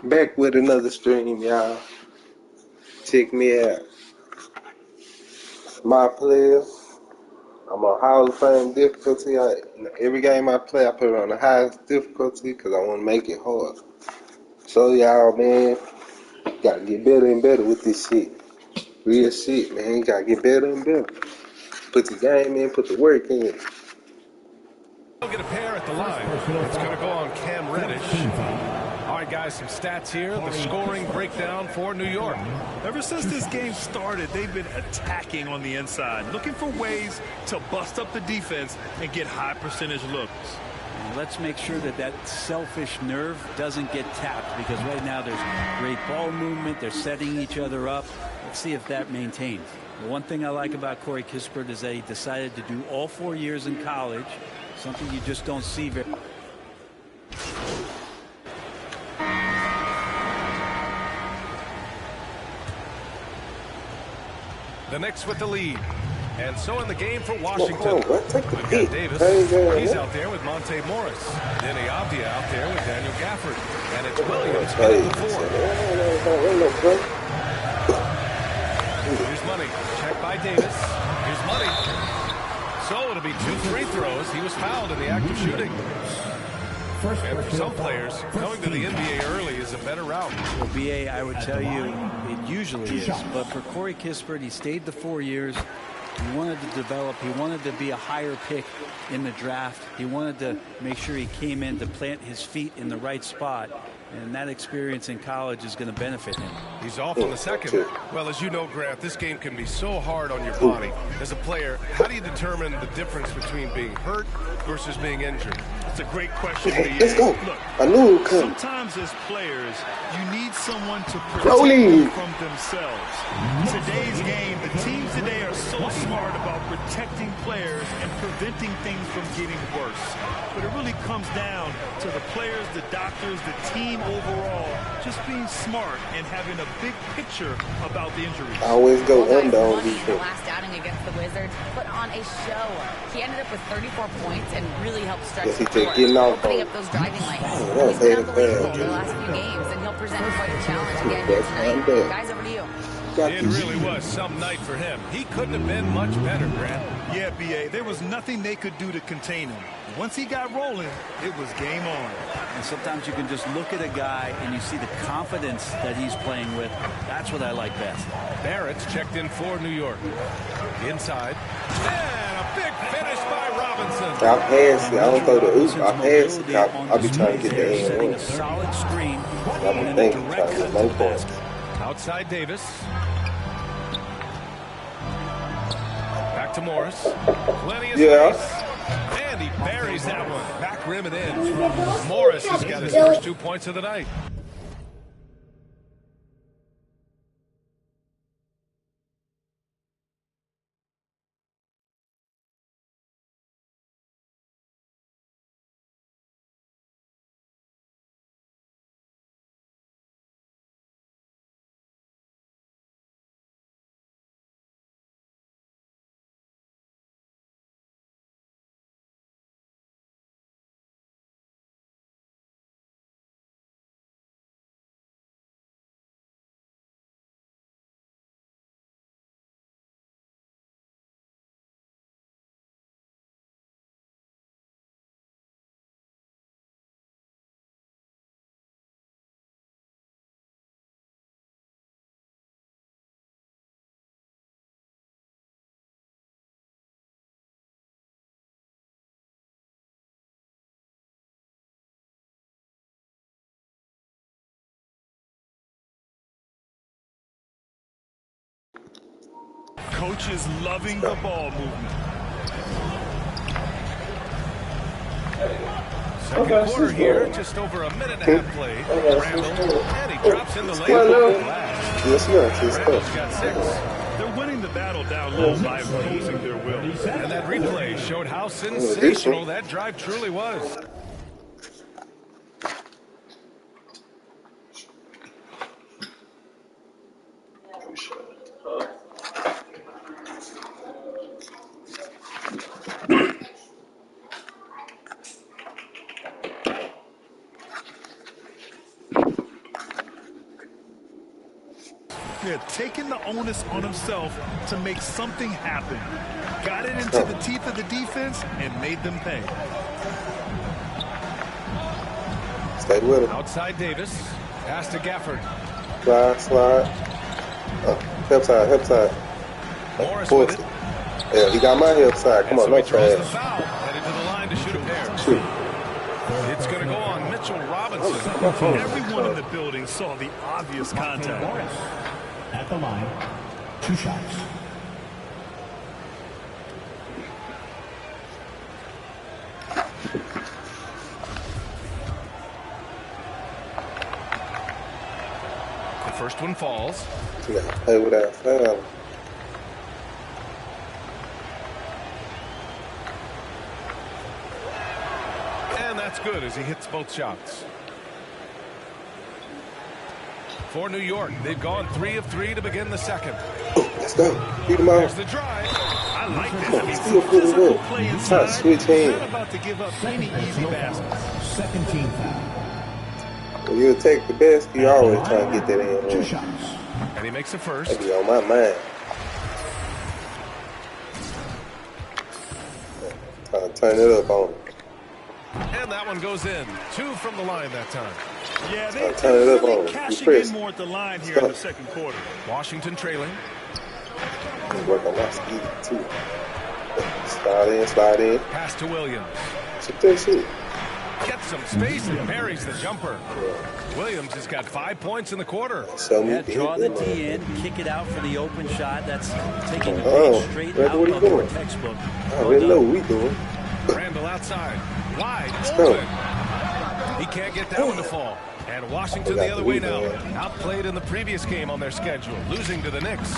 Back with another stream, y'all. Check me out. myPlayer. I'm on Hall of Fame difficulty. Every game I play, I put it on the highest difficulty because I want to make it hard. So y'all, man, gotta get better and better with this shit. Real shit, man. Gotta get better and better. Put the game in, put the work in. We'll get a pair at the line. It's going to go on Cam Reddish. All right, guys, some stats here. The scoring breakdown for New York. Ever since this game started, they've been attacking on the inside, looking for ways to bust up the defense and get high percentage looks. And let's make sure that that selfish nerve doesn't get tapped, because right now there's great ball movement. They're setting each other up. Let's see if that maintains. The one thing I like about Corey Kispert is that he decided to do all 4 years in college, something you just don't see very. The Knicks with the lead. And so in the game for Washington, we've got Davis. He's out there with Monte Morris. Denny Avdia out there with Daniel Gafford. And it's Williams hitting the four. Here's Money. Check by Davis. Here's Money. So it'll be 2 free throws. He was fouled in the act of shooting. And for some players, going to the NBA early is a better route. Well, BA, I would tell you it usually is. But for Corey Kispert, he stayed the 4 years. He wanted to develop. He wanted to be a higher pick in the draft. He wanted to make sure he came in to plant his feet in the right spot. And that experience in college is going to benefit him. He's off on the second. Well, as you know, Grant, this game can be so hard on your body. As a player, how do you determine the difference between being hurt versus being injured? That's a great question. Let's go. Look, I knew it would come. sometimes as players, you need someone to protect them from themselves. Today's game, the teams today are so smart about protecting players and preventing things from getting worse. But it really comes down to the players, the doctors, the team overall, just being smart and having a big picture about the injuries. I always go under on The defense. last outing against the Wizards put on a show. He ended up with 34 points and really helped stretch Yes, he the floor, getting off opening on. up those driving lanes. Oh, He's been that's bad. unbelievable the last few games, and he'll present quite a challenge again here tonight. Guys, over to you. It really was some night for him. He couldn't have been much better, Grant. Yeah, B.A., there was nothing they could do to contain him. Once he got rolling, it was game on. And sometimes you can just look at a guy and you see the confidence that he's playing with. That's what I like best. Barrett's checked in for New York. Inside. And a big finish by Robinson. I pass it. I don't throw the hoop. I pass it. I'll be trying to get the end setting one. a solid screen. I'm thinking, trying to get no points. Outside Davis. Back to Morris. Plenty of space. And he buries that one. Back rim and in. Morris has got his first 2 points of the night. Coach is loving the ball movement. Second quarter here, just over a minute and a half played. Randall, and he drops in the lane. Yes, yes. Randall's got 6. They're winning the battle down low by imposing their will. And that replay showed how sensational that drive truly was. Yeah, taking the onus on himself to make something happen. Got it into the teeth of the defense and made them pay. Stay with him. Outside Davis. Pass to Gafford. Slide. Help side. Morris with it. Yeah, he got my help side. Come on, so no he throws the trash. foul. Headed to the line to shoot a pair. Shoot. It's going to go on Mitchell Robinson. Everyone in the building saw the obvious contact. Morris at the line. 2 shots. The first one falls. You gotta play with that foul. And that's good as he hits both shots. For New York, they've gone 3 of 3 to begin the second. Let's go. Beat him out. There's the drive. I like this. Come on, still pretty good. Play Try inside. to switch in. Not about to give up any easy baskets. Second team foul. When you take the best, you always try to get that in. 2 Man. shots. And he makes the first. That be on my mind. Trying to turn it up on him. And that one goes in. 2 from the line that time. Yeah, they Turn it up on really him. cashing Chris. in more at the line here in the second quarter. Washington trailing. Work on my speed, too. Slide in. Pass to Williams. Shoot that shit. Gets some space and buries the jumper. Williams has got 5 points in the quarter. So Yeah, me draw the man. D in, kick it out for the open shot. That's taking a Oh, page straight Greg, out what are you of your doing? textbook. I already know what we doing. Randall outside. Wide go. open. He can't get that one to fall. And Washington the other way now. Outplayed in the previous game on their schedule, losing to the Knicks.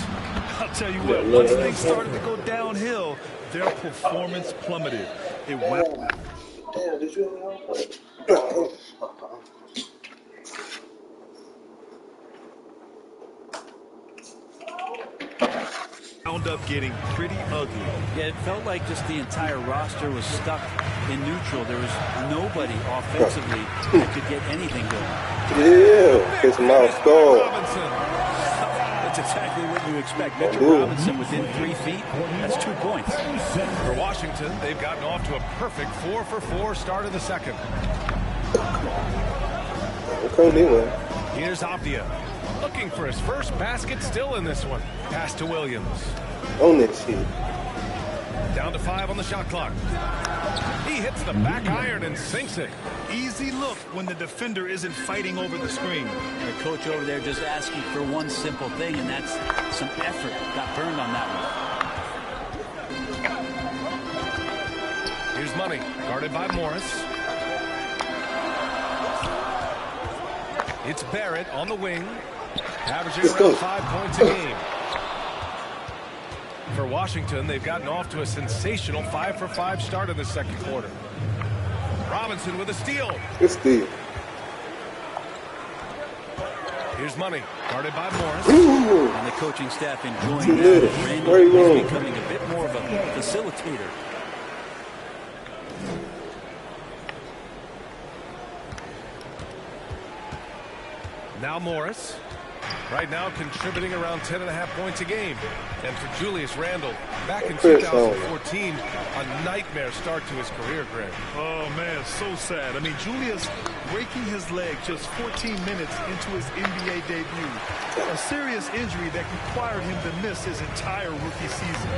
I'll tell you what, once things started to go downhill, their performance plummeted. It went Damn, did you wound up getting pretty ugly. Yeah, it felt like just the entire roster was stuck in neutral. There was nobody offensively that could get anything going. Yeah, kiss him out, score. Robinson. That's exactly what you expect. Mitchell Robinson within 3 feet. That's 2 points. For Washington, they've gotten off to a perfect 4 for 4 start of the second. Here's Abdia. Looking for his first basket, still in this one. Pass to Williams. On that shit. Down to 5 on the shot clock. He hits the back iron and sinks it. Easy look when the defender isn't fighting over the screen. And the coach over there just asking for one simple thing, and that's some effort. Got burned on that one. Here's Money, guarded by Morris. It's Barrett on the wing, averaging around 5 points a game. For Washington, they've gotten off to a sensational 5 for 5 start in the second quarter. Robinson with a steal. Good steal. Here's Money, guarded by Morris. And the coaching staff enjoying that. Randall is becoming a bit more of a facilitator. Now Morris. Right now contributing around 10.5 points a game. And for Julius Randle, back in 2014, a nightmare start to his career, Greg. Oh, man, so sad. I mean, Julius breaking his leg just 14 minutes into his NBA debut. A serious injury that required him to miss his entire rookie season.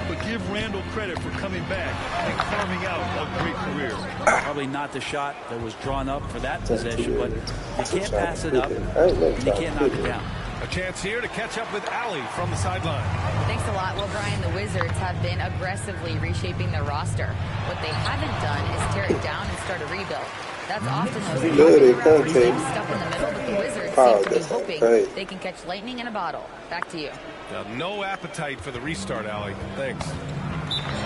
But give Randle credit for coming back and carving out a great career. Probably not the shot that was drawn up for that possession, but you can't pass it up, and you can't knock it down. A chance here to catch up with Allie from the sideline. Thanks a lot. Well, Brian, the Wizards have been aggressively reshaping their roster. What they haven't done is tear it down and start a rebuild. That's often those teams stuck in the middle, but the Wizards seem to be hoping they can catch lightning in a bottle. Back to you. No appetite for the restart, Allie. Thanks.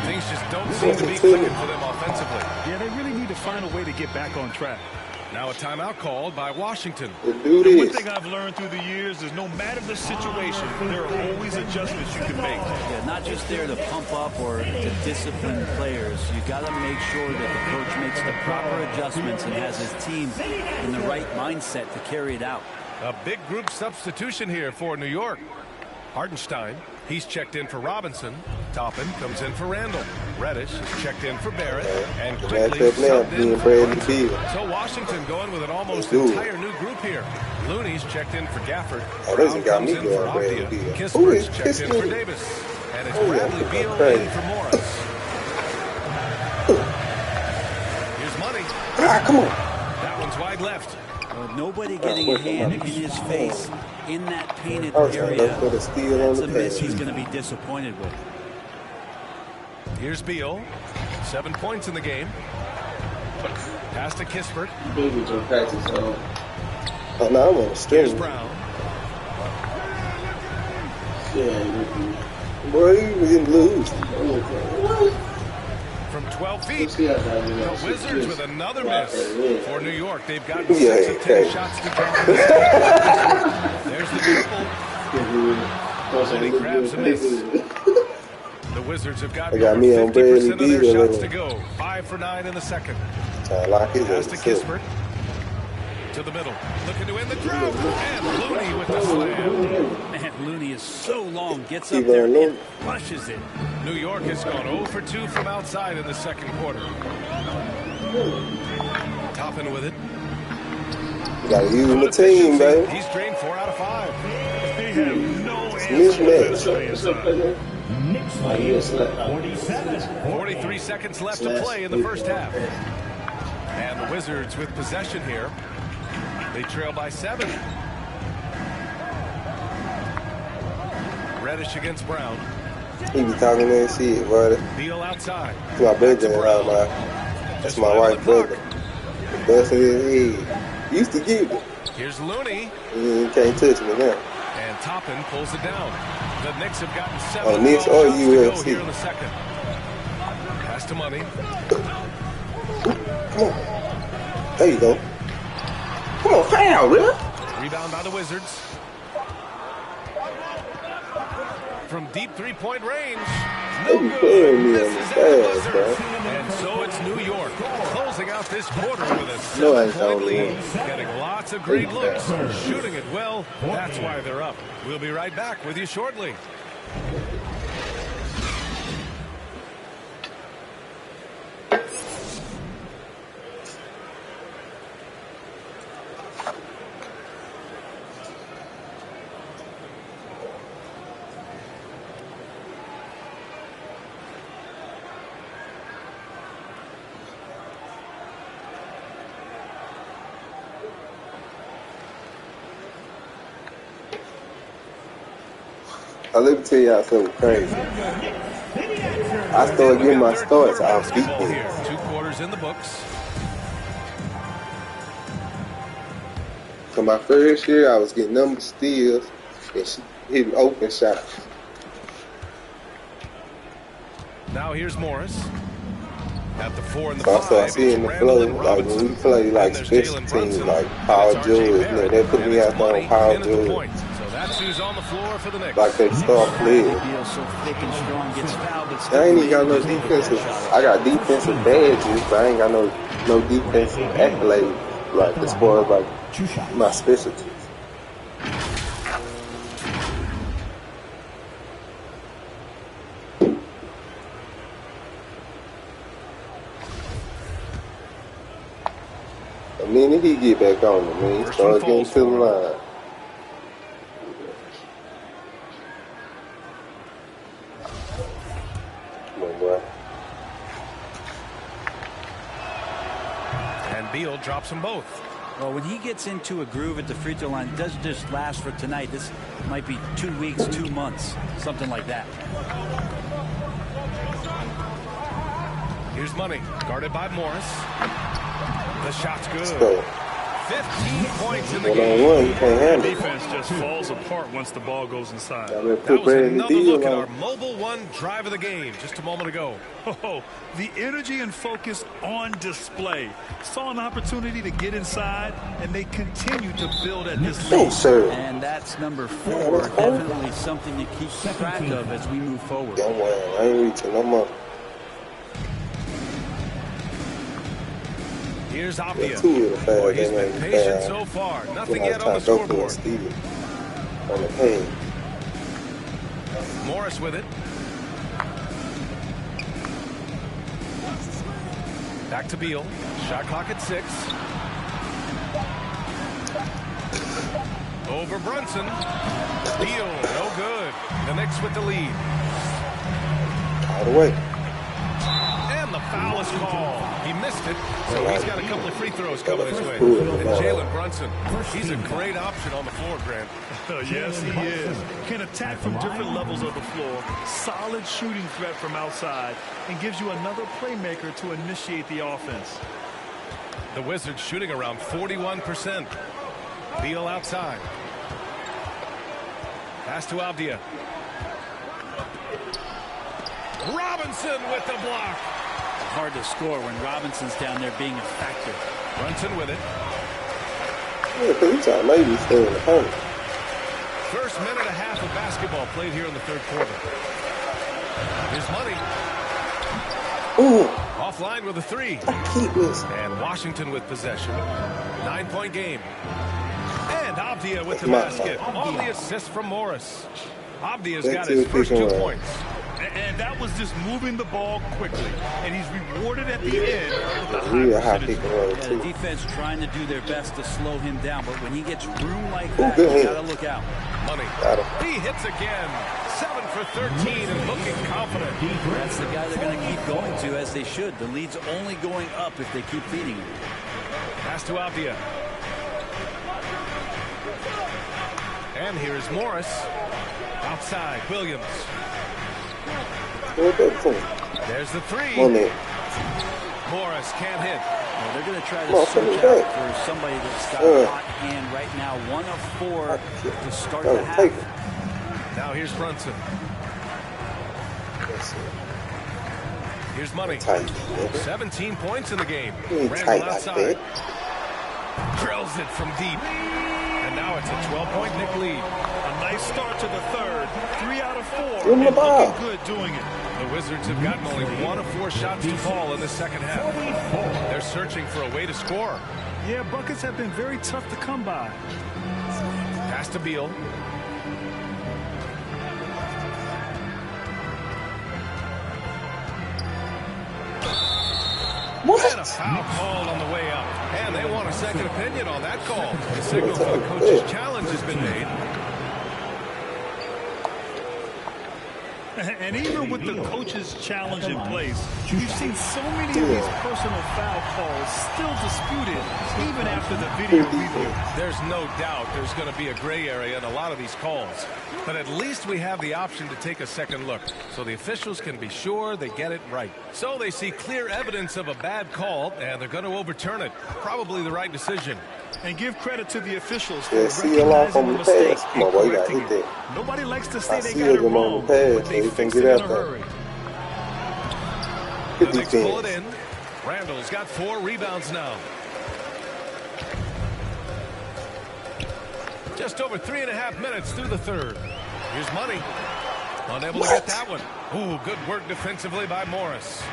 Things just don't seem to be clicking for them offensively. Yeah, they really need to find a way to get back on track. Now a timeout called by Washington. One thing I've learned through the years is no matter the situation, there are always adjustments you can make. Yeah, not just there to pump up or to discipline players. You got to make sure that the coach makes the proper adjustments and has his team in the right mindset to carry it out. A big group substitution here for New York. Hardenstein, he's checked in for Robinson. Toppin comes in for Randall. Reddish is checked in for Barrett. And quickly subbed in for Brunson. So Washington going with an almost entire new group here. Looney's checked in for Gafford. Brown comes in for Avdia. Kisper's checked in for Davis. And it's Bradley Beal in for Morris. Here's Money. Come on. That one's wide left. Nobody getting a hand in his face in that painted area. That's a miss he's going to be disappointed with. Here's Beal. 7 points in the game. Pass to Kispert. Oh, no, I'm on the stream. Here's Brown. Boy, you didn't lose. From 12 feet, the Wizards with another miss. For New York, they've gotten 6 of 10 shots to draw. There's the dribble. And he grabs a miss. The Wizards have gotten over 50% of their shots to go. 5 for 9 in the second. Pass to Kispert. To the middle. Looking to win the drought. And Looney with the slam. Man, Looney is so long. Gets up there and flushes it. New York has gone 0 for 2 from outside in the second quarter. Toppin with it. You gotta use the team, baby. He's drained 4 out of 5. They have no answer. 43 seconds left to play in the first half. And the Wizards with possession here. They trail by 7. Reddish against Brown. He be talking that shit, brother. Beal outside. That's my brother. That's my wife's brother. The best in his head. Used to give it. Here's Looney. You can't touch me now. And Toppin pulls it down. The Knicks have gotten 7 Oh, Knicks or UFC. here in the second. Pass to Money. Come on. There you go. Come on, foul, really? Rebound by the Wizards. From deep three-point range. No good. Misses at the buzzer. And so it's New York closing out this quarter with a 7-point lead. Getting lots of great looks. Shooting it well. That's why they're up. We'll be right back with you shortly. Let me tell y'all something crazy. I started getting my starts. I was beating here. 2 quarters in the books. So my first year, I was getting number steals and hitting open shots. Now here's Morris. At the 4 and the 5. So I see in the flow, like when we play like special teams, like Power George, they put me out there on Power George. That's who's on the floor for the Knicks. Like they start playing. I ain't even got no defensive. I got defensive badges, but I ain't got no defensive accolades. Like as far as like my specialties. The minute he get back on me, man, he start getting to the line. And Beal drops them both. Well, when he gets into a groove at the free throw line, it doesn't just last for tonight. This might be 2 weeks, 2 months, something like that. Here's Money, guarded by Morris. The shot's good. 15 points in the game. One-on-one, you can't handle it. Defense just falls apart once the ball goes inside. That was another look at our Mobile One drive of the game just a moment ago. Oh, the energy and focus on display. Saw an opportunity to get inside, and they continue to build at this lead. Sir. And that's number 4. Definitely something to keep track of as we move forward. Don't worry, I ain't reaching no more. Here's Abdia. Two of the fast. Boy, he's been patient so far. Nothing yet on the scoreboard. On the page. Morris with it. Back to Beal. Shot clock at 6. Over Brunson. Beal, no good. The Knicks with the lead. All the way. And the foul is called. He missed it, so he's got a couple of free throws coming his way. And Jalen Brunson, he's a great option on the floor, Grant. Yes, he is. Can attack from different levels of the floor. Solid shooting threat from outside, and gives you another playmaker to initiate the offense. The Wizards shooting around 41%. Beal outside. Pass to Abdia. Robinson with the block. Hard to score when Robinson's down there being a factor. Brunson with it. Yeah, because he's trying to maybe stay in the corner. First minute and a half of basketball played here in the third quarter. Here's Money. Ooh. Offline with a 3. I keep missing. And Washington with possession. 9-point game. And Abdia with the basket. On the assist from Morris. Abdia's got his first 2 points. And that was just moving the ball quickly. And he's rewarded at the end with a Real high high pick and roll, The too. defense trying to do their best to slow him down, but when he gets room like that, you got to look out. Money. He hits again. 7 for 13 and looking confident. That's the guy they're going to keep going to, as they should. The lead's only going up if they keep feeding him. Pass to Abdia. And here's Morris. Outside, Williams. There's the 3. Morris can't hit. Well, they're going to try to search out for somebody that's got a hot hand right now. 1 of 4 to start the half. Now here's Brunson. Here's Money. 17 points in the game. Randall outside. Drills it from deep. And now it's a 12-point Knick lead. A nice start to the third. 3 out of 4. And looking good doing it. The Wizards have gotten only 1 of 4 shots to fall in the second half. They're searching for a way to score. Yeah, buckets have been very tough to come by. Pass to Beal. What? And a foul called on the way up. And they want a second opinion on that call. The signal for the coach's challenge has been made. And even with the coach's challenge in place, we've seen so many of these personal foul calls still disputed, even after the video review. There's no doubt there's going to be a gray area in a lot of these calls. But at least we have the option to take a second look, so the officials can be sure they get it right. So they see clear evidence of a bad call, and they're going to overturn it. Probably the right decision. And give credit to the officials for recognizing the mistake and correcting it. Nobody likes to say they got it wrong, but they fixed it in a hurry. The Knicks pull it in. Randall's got 4 rebounds now. Just over 3.5 minutes through the third. Here's Money. Unable to get that one. Ooh, good work defensively by Morris.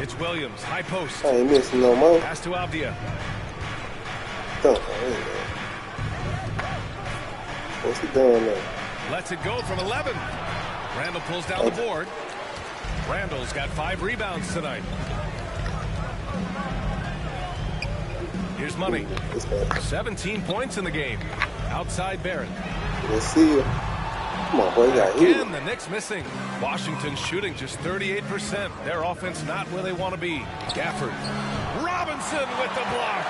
It's Williams, high post. I ain't missing no more. Pass to Abdia. What's he doing there? Lets it go from 11. Randall pulls down the board. Randall's got 5 rebounds tonight. Here's Money. 17 points in the game. Outside Barrett. Let's see you. Come on, boy. Again, the Knicks missing. Washington shooting just 38%. Their offense not where they want to be. Gafford. Robinson with the block.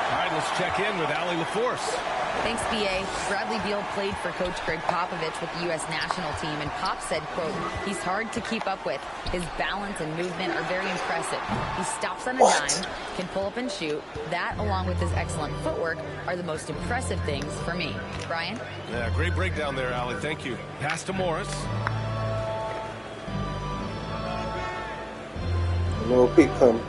All right, let's check in with Allie LaForce. Thanks, B.A. Bradley Beal played for Coach Greg Popovich with the U.S. national team, and Pop said, quote, he's hard to keep up with. His balance and movement are very impressive. He stops on a dime, can pull up and shoot. That, along with his excellent footwork, are the most impressive things for me. Brian? Yeah, great breakdown there, Allie. Thank you. Pass to Morris. No pick coming.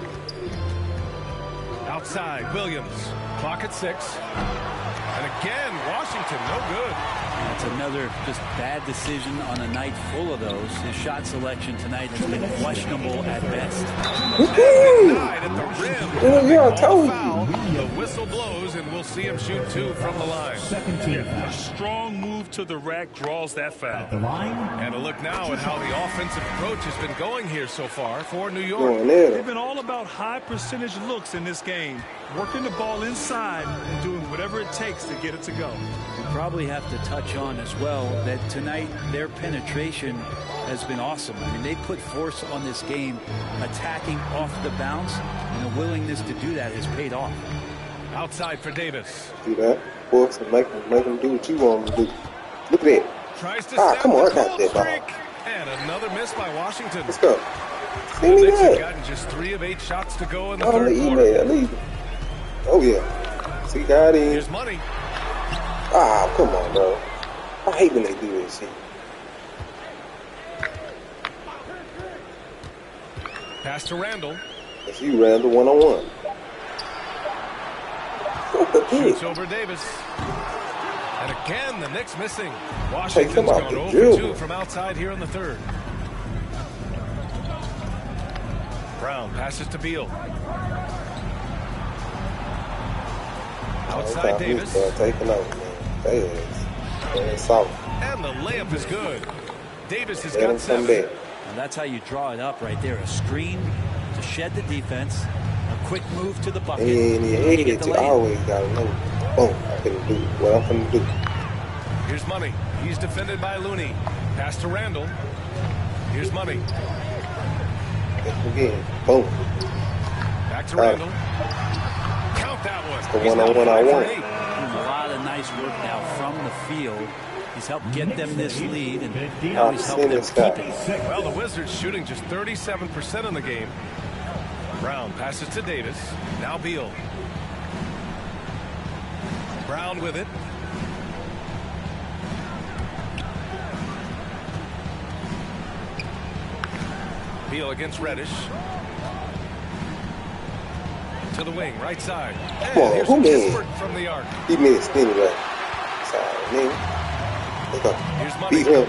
outside, Williams. Clock at 6. And again, Washington, no good. That's another just bad decision on a night full of those. His shot selection tonight has been questionable at best. Denied at the rim. Yeah, I told you. Foul. The whistle blows, and we'll see him shoot 2 from the line. Second team A foul. strong move to the rack draws that foul. At the line. And a look now at how the offensive approach has been going here so far for New York. Going there. They've been all about high percentage looks in this game, working the ball inside and doing whatever it takes to get it to go. We probably have to touch on as well that tonight their penetration has been awesome. I mean, they put force on this game, attacking off the bounce, and the willingness to do that has paid off. Outside for Davis. Do that. Force and make them do what you want them to do. Look at that. Tries to Ah, stem come on, the I got cold that ball. streak. And another miss by Washington. Let's go. The See me Knicks have that. gotten just 3 of 8 shots to go in the On the third quarter. email. Leave it. Oh, yeah. See, got in. Here's money. Ah, come on, bro. I hate when they do this shit. Pass to Randall. It's you, Randall, one-on-one. What the Shoots heck? over Davis. And again, the Knicks missing. Take Washington's them off gone the 0 dribble. for 2 from outside here in the third. Brown passes to Beal. Outside Davis. Taking over, man. That's soft. And the layup is good. Davis has Let him got come 7. back. And that's how you draw it up right there. A screen to shed the defense, a quick move to the bucket. In your to get head, the you lay-in. always gotta know. Boom, I can do what I'm finna do. Here's Money. He's defended by Looney. Pass to Randall. Here's Money. Again, boom. Back to Randall. Count that one. the He's now one-on-one I 5 for want. 8. A lot of nice work now from the field. He's helped get them this lead, and now he's helped them keep it. Well, the Wizards shooting just 37% in the game. Brown passes to Davis. Now Beal. Brown with it. Beal against Reddish. To the wing, right side. And Come on, here's who made? Kispert from the arc. He missed anyway. Sorry, man. Let's go. Here's Money. Beat him.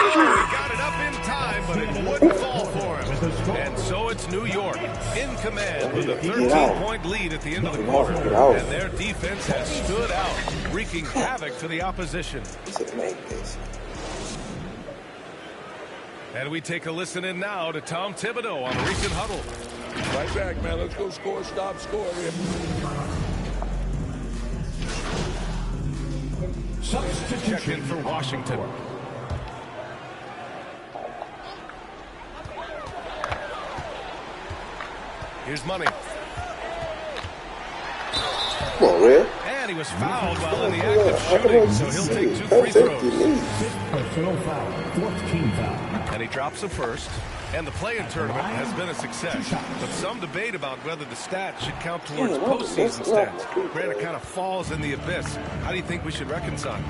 He got it up in time, but it wouldn't fall for him. And so it's New York in command with a 13-point lead at the end of the quarter. And their defense has stood out, wreaking havoc for the opposition. And we take a listen in now to Tom Thibodeau on a recent huddle. Right back, man. Let's go score, stop, score. Check in for Washington. Here's Money. Come on, Red. And he was fouled while in the act of shooting, so he'll take 2 free throws. Personal foul. 14 foul. And he drops the first. And the play-in tournament has been a success. But some debate about whether the stats should count towards postseason stats. Grant, it kind of falls in the abyss. How do you think we should reconcile?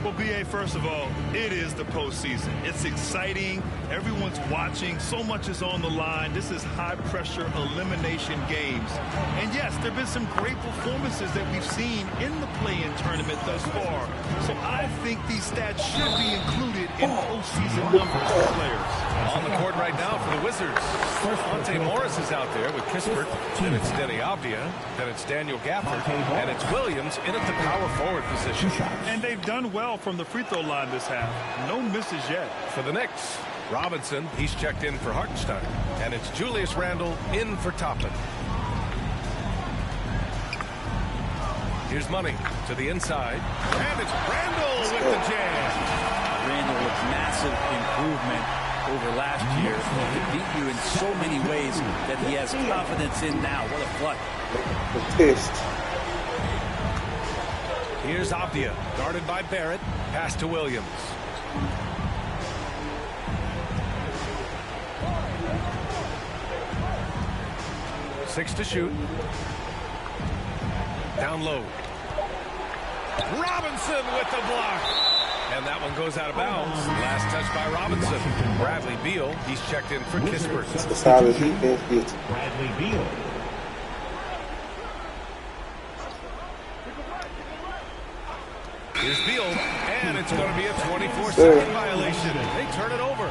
Well, B.A., first of all, it is the postseason. It's exciting. Everyone's watching. So much is on the line. This is high-pressure elimination games. And, yes, there have been some great performances that we've seen in the play-in tournament thus far. So I think these stats should be included in postseason numbers for players. On the court right now for the Wizards. Monte Morris is out there with Kispert. Then it's Denny Avdia. Then it's Daniel Gafford. And it's Williams in at the power forward position. And they've done well from the free throw line this half. No misses yet. For the Knicks, Robinson, he's checked in for Hartenstein. And it's Julius Randle in for Toppin. Here's Money to the inside. And it's Randle with the jam. Randall with massive improvement over last year. He could beat you in so many ways that he has confidence in now. What a flood. Pissed. Here's Avdia, guarded by Barrett. Pass to Williams. Six to shoot. Down low. Robinson with the block. And that one goes out of bounds. Last touch by Robinson. Bradley Beal, he's checked in for Kispert. It's a solid defense. It's Bradley Beal. Here's Beal, and it's going to be a 24-second violation. They turn it over.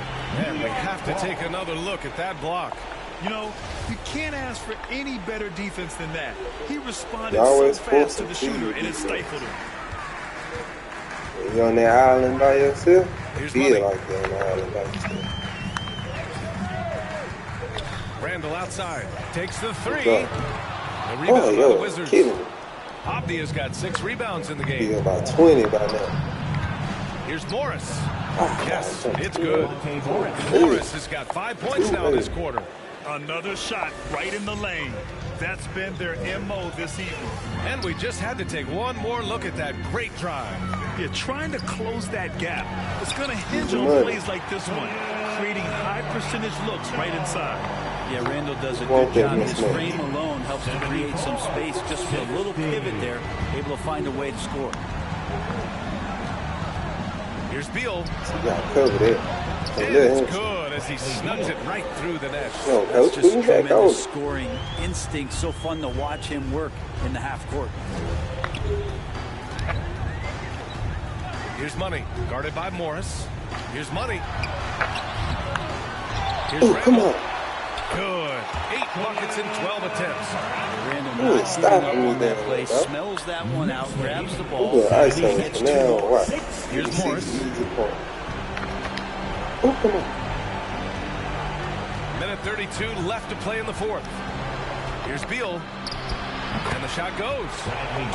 And we have to take another look at that block. You know, you can't ask for any better defense than that. He responded always so fast to force the it shooter, to and it you. stifled him. You on that island by yourself? Here's Feel Money. like you're on the island by yourself. Randall outside. Takes the three. Go. The rebound Oh, by the yo, Wizards. kidding me. Abdia's got 6 rebounds in the He's game. about 20 by now. Here's Morris. Ah, Yes, God, it's good. Morris has got 5 points now this quarter. Another shot right in the lane. That's been their MO this evening. And we just had to take one more look at that great drive. You're trying to close that gap. It's going to hinge Good on money. plays like this one, creating high percentage looks right inside. Yeah, Randall does a Won't good get job. much His more. frame alone helps to create some space. Just with a little pivot there, able to find a way to score. Here's Beal. So you got to cover that. So And let it's him- good as he snugs it right through the net. Yo, That's coach, just put me back tremendous on. scoring instinct. So fun to watch him work in the half court. Here's Money, guarded by Morris. Here's Money. Here's Ooh, come Randall. on. Good. 8 buckets in 12 attempts. Randall Ooh, not stop giving up me on that there, play. bro. Smells that one out, grabs the We're ball. going to ice He on gets it two. now. Watch. Here's Easy, Morris. easy point. Oh, come on. Minute 32 left to play in the fourth. Here's Beal. And the shot goes.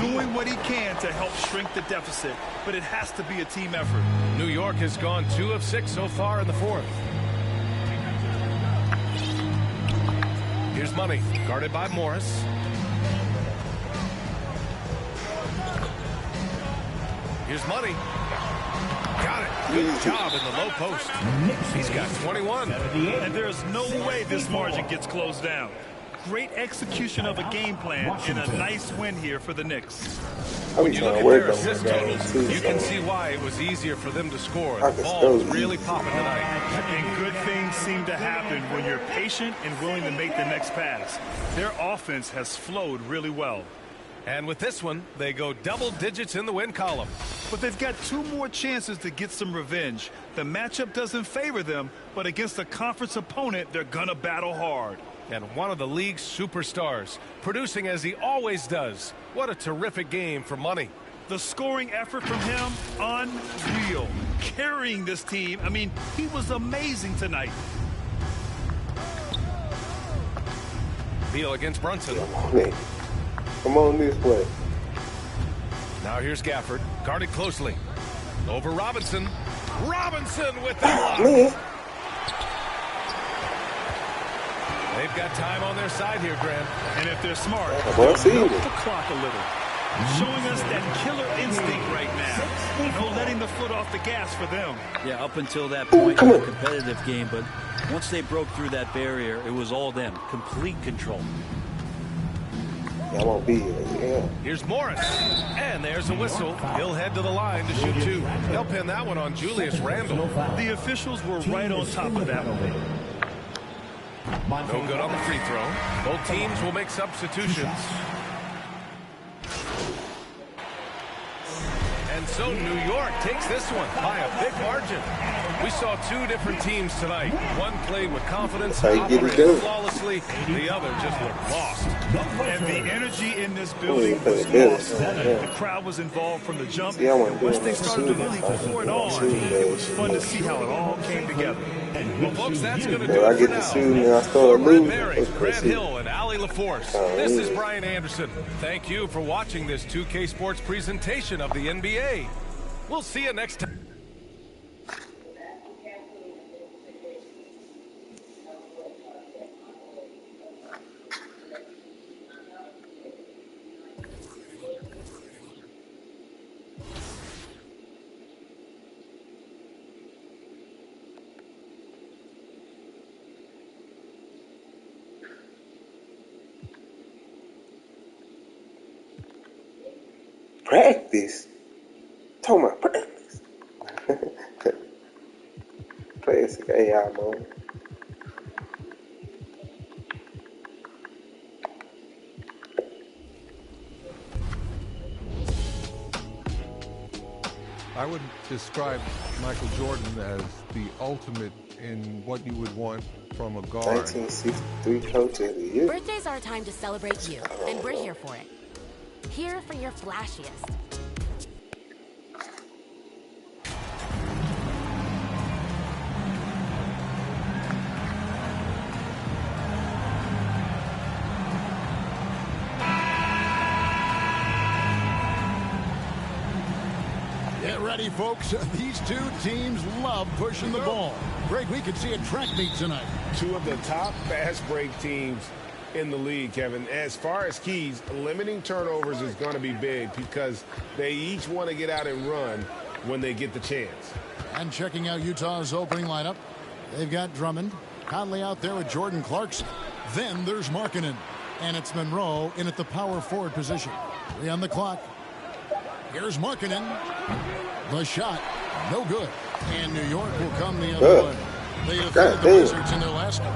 Doing what he can to help shrink the deficit, but it has to be a team effort. New York has gone 2 of 6 so far in the fourth. Here's Money, guarded by Morris. Here's Money. Got it. Good job in the low post. He's got 21. And there's no way this margin gets closed down. Great execution of a game plan and a nice win here for the Knicks. I When be you trying look to at work their on assist my game, totals, too. you can so see why it was easier for them to score. I The can ball still was really eat. popping tonight. And good things seem to happen when you're patient and willing to make the next pass. Their offense has flowed really well. And with this one, they go double digits in the win column. But they've got 2 more chances to get some revenge. The matchup doesn't favor them, but against a conference opponent, they're going to battle hard. And one of the league's superstars, producing as he always does. What a terrific game for Money. The scoring effort from him, unreal. Carrying this team, I mean, he was amazing tonight. Beal against Brunson. Hey, come on this way. Now here's Gafford, guarded closely. Over Robinson. Robinson with the block. Man, They've got time on their side here, Grant. And if they're smart, well, see they'll you. milk the clock a little. Showing us that killer instinct right now. No letting the foot off the gas for them. Yeah, up until that point, a competitive game, but once they broke through that barrier, it was all them. Complete control. I won't be here. Yeah. Here's Morris. And there's a whistle. He'll head to the line to shoot 2. They'll pin that one on Julius Randle. The officials were right on top of that one. No good on the free throw. Both teams will make substitutions. And so New York takes this one by a big margin. We saw 2 different teams tonight. One played with confidence, That's how you get it operated done. flawlessly. The other just looked lost. And the energy in this building Oh, was yeah. awesome. The crowd was involved from the jump. See, I want to do Once it. they started to really pour it on, it was fun to see how it all came together. Well, folks, that's going to do When I it for get to now. shooting and I For start Brett losing, Barry, that's Grant crazy. Hill, and Ali LaForce, this is Brian Anderson. Thank you for watching this 2K Sports presentation of the NBA. We'll see you next time. Practice? Talking about practice. Classic AI mode. I would describe Michael Jordan as the ultimate in what you would want from a guard. 1963 Coach of the Year. Birthdays are a time to celebrate you, and we're here for it. Here for your flashiest. Get ready, folks. These two teams love pushing the ball. Greg, we could see a track meet tonight. Two of the top fast break teams in the league, Kevin. As far as keys, limiting turnovers is going to be big because they each want to get out and run when they get the chance. And checking out Utah's opening lineup, they've got Drummond, Conley out there with Jordan Clarkson. Then there's Markkanen, and it's Monroe in at the power forward position. 3 on the clock. Here's Markkanen. The shot, no good. And New York will come the other way. They defeated the Wizards in their last one.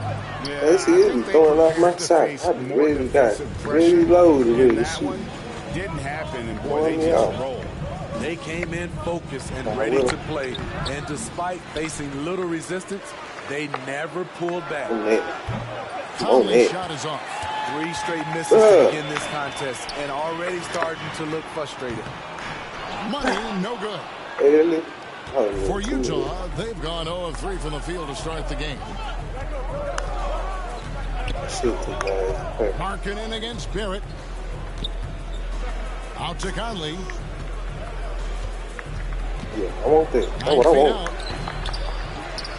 Yeah, see, it was going off my shot. I really got really low to really shoot. Didn't happen, and boy, they just rolled. They came in focused and ready to play, and despite facing little resistance, they never pulled back. Conley's shot is off. 3 straight misses to begin this contest, and already starting to look frustrated. Money, no good. Really? For Utah, they've gone 0 of 3 from the field to start the game. Markkanen against Barrett. Out to Conley. Yeah, I want that. That's what I want.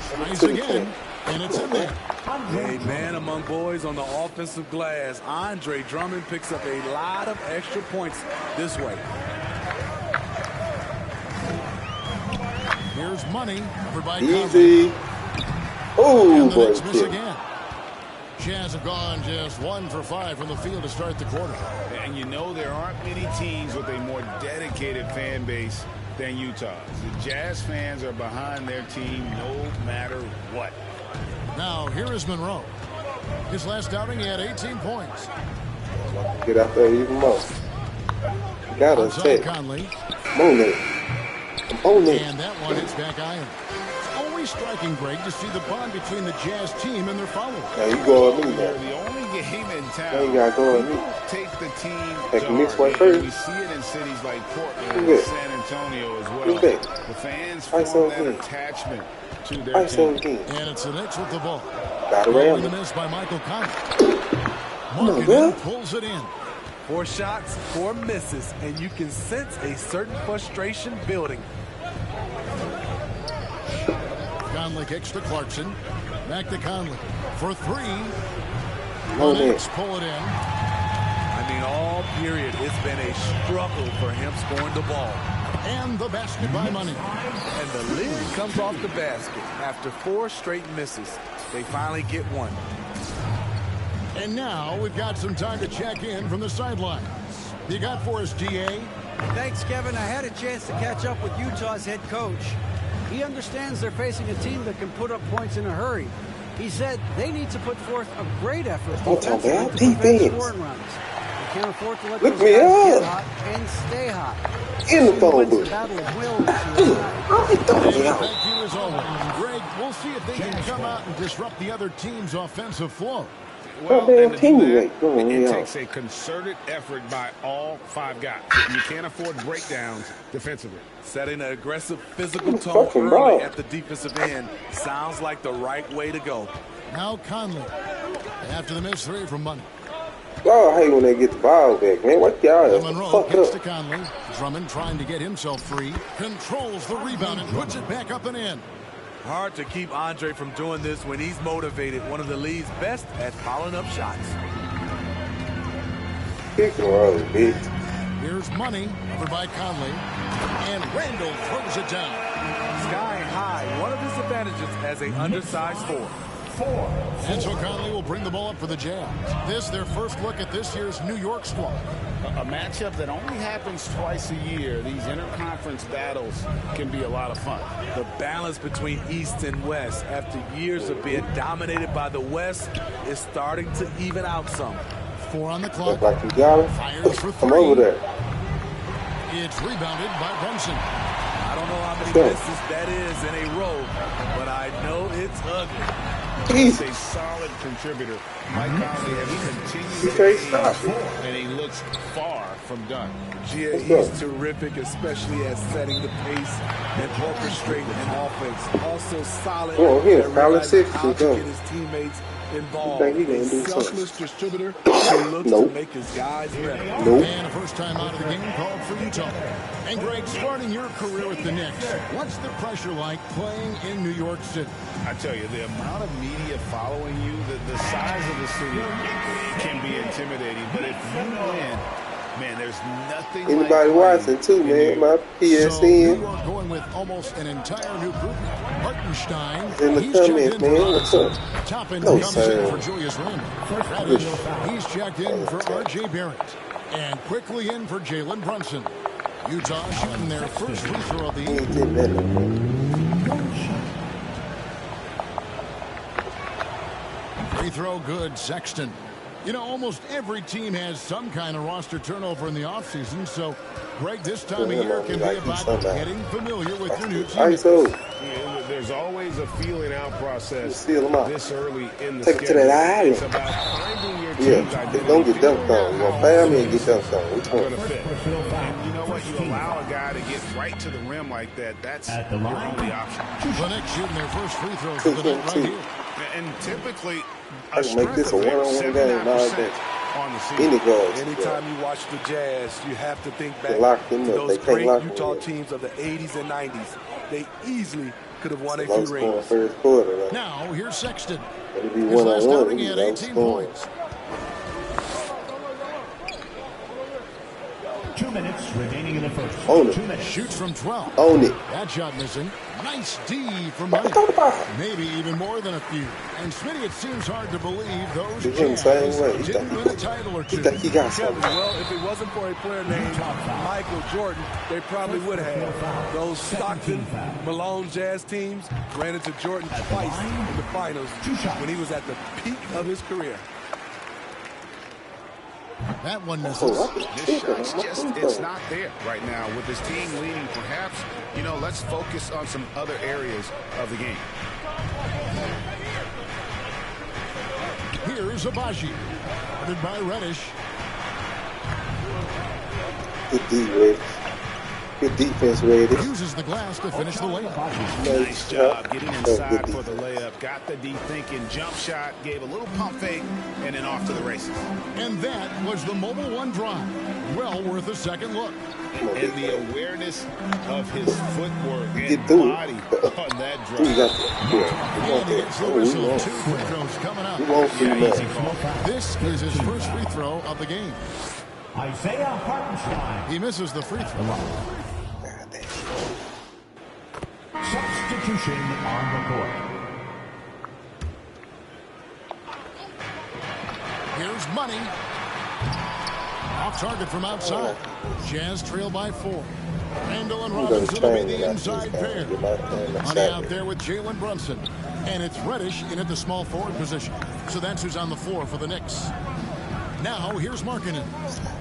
Tries again, and it's in there. A man among boys on the offensive glass. Andre Drummond picks up a lot of extra points this way. Here's Money, covered by Easy. Oh, boy. Miss again. Jazz have gone just 1 for 5 from the field to start the quarter. And you know there aren't many teams with a more dedicated fan base than Utah's. The Jazz fans are behind their team no matter what. Now, here is Monroe. His last outing, he had 18 points. Get out there even more. You gotta take Conley. And that one hits back iron. It's always striking, Greg, to see the bond between the Jazz team and their followers. Now you go at me, They're man. the only game in town. Now you gotta go at me. Take the team Take to mix heart. one first. We see it in cities like Portland and San Antonio as well. The fans form that attachment to their team. And it's the Knicks with the ball. Got around the miss by Michael Conley. Markkanen pulls it in. 4 shots, 4 misses, and you can sense a certain frustration building. Conley kicks to Clarkson. Back to Conley for 3. The Knicks pull it in. I mean, all period, it's been a struggle for him scoring the ball. And the basket by Money. And the lid comes off the basket. After 4 straight misses, they finally get one. And now we've got some time to check in from the sidelines. You got for us, DA? Thanks, Kevin. I had a chance to catch up with Utah's head coach. He understands they're facing a team that can put up points in a hurry. He said they need to put forth a great effort defensively to prevent scoring runs. They can't afford to let those guys get hot and stay hot. In the phone booth. Battle of will Thank you as always. Greg, we'll see if they can come out and disrupt the other team's offensive flow. Well, and to do that, it takes a concerted effort by all 5 guys. You can't afford breakdowns defensively. Setting an aggressive physical tone early at the defensive end sounds like the right way to go. Now Conley, after the miss 3 from Money. Y'all hate when they get the ball back, man. What y'all Monroe kicks to Conley. Drummond trying to get himself free. Controls the rebound and puts it back up and in. Hard to keep Andre from doing this when he's motivated. One of the league's best at following up shots. Pick and roll, bitch. Here's Money, covered by Conley. And Randall throws it down. Sky high, one of his advantages as an undersized 4. And so Conley will bring the ball up for the Jazz. This their first look at this year's New York squad. A matchup that only happens twice a year. These interconference battles can be a lot of fun. The balance between East and West after years of being dominated by the West is starting to even out some. 4 on the clock. Like you got it. Fires for 3. Come over there. It's rebounded by Brunson. I don't know how many misses that is in a row, but I know it's ugly. He's a solid contributor. Mike Conley has continued to and he looks far from done. Yeah, he's terrific, especially at setting the pace and orchestrating an offense. Also solid at realizing how to get his teammates involved. A selfless distributor who looks to make his guys better. And a first time out of the game called for Utah. And Greg, starting your career with the Knicks, what's the pressure like playing in New York City? I tell you, the amount of media following you, the size of the city can be intimidating. But if you win, man, there's nothing. Anybody watching too, man? My PSN. So you are going with almost an entire new group now. Hartenstein. In the comments, man. What's up? Toppin comes in for Julius Randle. Radish, he's checked in for R.J. Barrett. And quickly in for Jalen Brunson. Utah shooting their first free throw of the evening. Free throw good, Sexton. You know, almost every team has some kind of roster turnover in the offseason, so, Greg, this time of year can be about getting familiar with your new team. There's always a feeling out process this early in the schedule. Take it to that island. It's about finding your team's identity. Don't get dunked on. You're going to foul me and get dunked on. Which one? And you know what? You allow a guy to get right to the rim like that, that's your only option. The Knicks shooting their first free throws of the night right here. And typically, I can make this a one-on-one game all day. Any guards. Anytime you watch the Jazz, you have to think back to those great Utah teams of the 80s and 90s. They easily could have won a few rings. First quarter, right? Now, here's Sexton. It'll be one-on-one. He had 18 points. 2 minutes remaining in the first. Own it. Shoots from 12. Own it. That shot missing. Nice D from Money. Maybe even more than a few. And Smitty, it seems hard to believe those Jazz didn't win a title or two. He got something. Well, if it wasn't for a player named Michael Jordan, they probably would have. Those Stockton, Malone Jazz teams ran into Jordan twice in the finals when he was at the peak of his career. That one misses. This shot's just, it's not there right now. With his team leading, perhaps, you know, let's focus on some other areas of the game. Here's Abaji. Guarded by Reddish. Good D, Reddish. Good defense, Reddish. Uses the glass to finish the layup. Nice job getting inside for the layup. Got the D thinking. Jump shot. Gave a little pump fake. And then off to the races. And that was the Mobile One drive. Well worth a second look. And the awareness of his footwork and body on that drive. And he gets the whistle. 2 free throws coming up. This is his first free throw of the game. Isaiah Hartenstein. He misses the free throw. Substitution on the court. Here's Money. Off target from outside. Jazz trail by 4. Randall and Robinson will be the inside pair. Money out there with Jalen Brunson. And it's Reddish in at the small forward position. So that's who's on the floor for the Knicks. Now, here's Markkanen.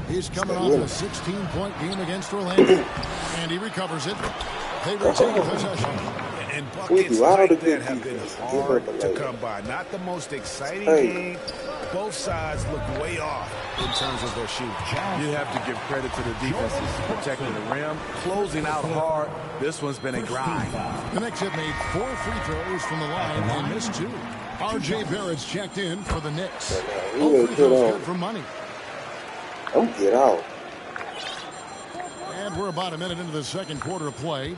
He's coming off a 16-point game against Orlando. And he recovers it. They retain possession. And buckets like that have been hard to come by. Not the most exciting game. Both sides look way off in terms of their shooting. You have to give credit to the defenses protecting the rim, closing out hard. This one's been a grind. The Knicks have made 4 free throws from the line and missed 2. R.J. Barrett's checked in for the Knicks. Free throws good for Money. Don't get out. And we're about a minute into the second quarter of play.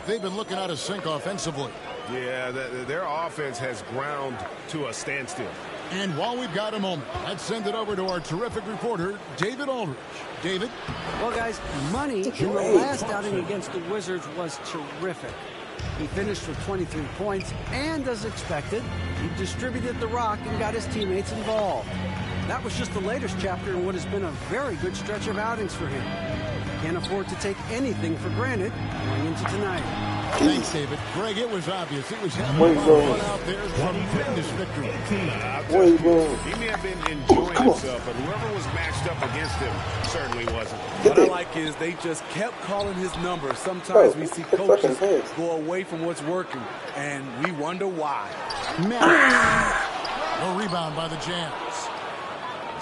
They've been looking out of sync offensively. Yeah, their offense has ground to a standstill. And while we've got a moment, let's send it over to our terrific reporter, David Aldridge. David? Well, guys, Money in the last outing against the Wizards was terrific. He finished with 23 points, and as expected, he distributed the rock and got his teammates involved. That was just the latest chapter in what has been a very good stretch of outings for him. Can't afford to take anything for granted going into tonight. Thanks, David. Greg, it was obvious. It was having fun out there. Tremendous victory. He may have been enjoying himself, but whoever was matched up against him certainly wasn't. What I like is they just kept calling his number. Sometimes we see coaches go away from what's working, and we wonder why. No rebound by the Jazz.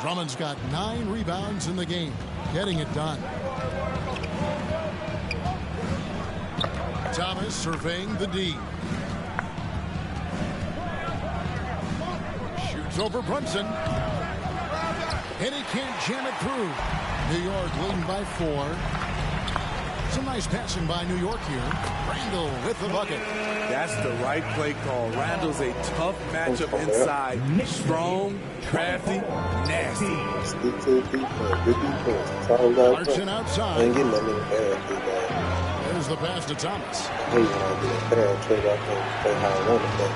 Drummond's got 9 rebounds in the game, getting it done. Thomas surveying the D. Shoots over Brunson. And he can't jam it through. New York leading by 4. Some nice passing by New York here. Randall with the bucket. That's the right play call. Randall's a tough matchup inside. Strong, crafty, nasty. Stick to the defense. Good defense. That's all we got. Marching outside. Ain't getting that many passes. There's the pass to Thomas. I hate when I get a pass trade off and play how I want to play.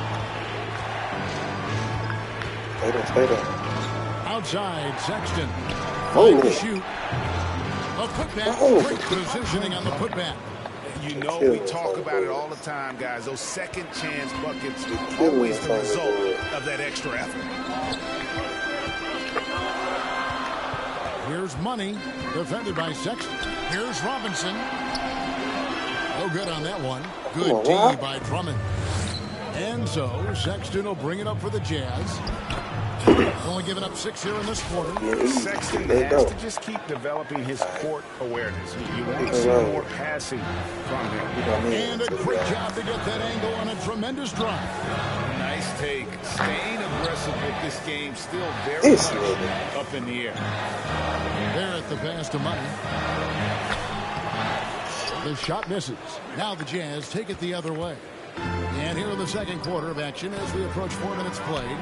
Stay there. Outside, Sexton. Find the shoot. A putback. Great positioning on the putback. You know, we talk about it all the time, guys. Those second chance buckets are always the result of that extra effort. Here's Money, defended by Sexton. Here's Robinson. No good on that one. Good D by Drummond. And so Sexton will bring it up for the Jazz. Only giving up 6 here in this quarter. Sexton has to just keep developing his court awareness. You want to see more passing from him. And a great job to get that angle on a tremendous drive. Nice take. Staying aggressive with this game, still very much up in the air. There at the pass to Money. The shot misses. Now the Jazz take it the other way. And here in the second quarter of action as we approach 4 minutes played.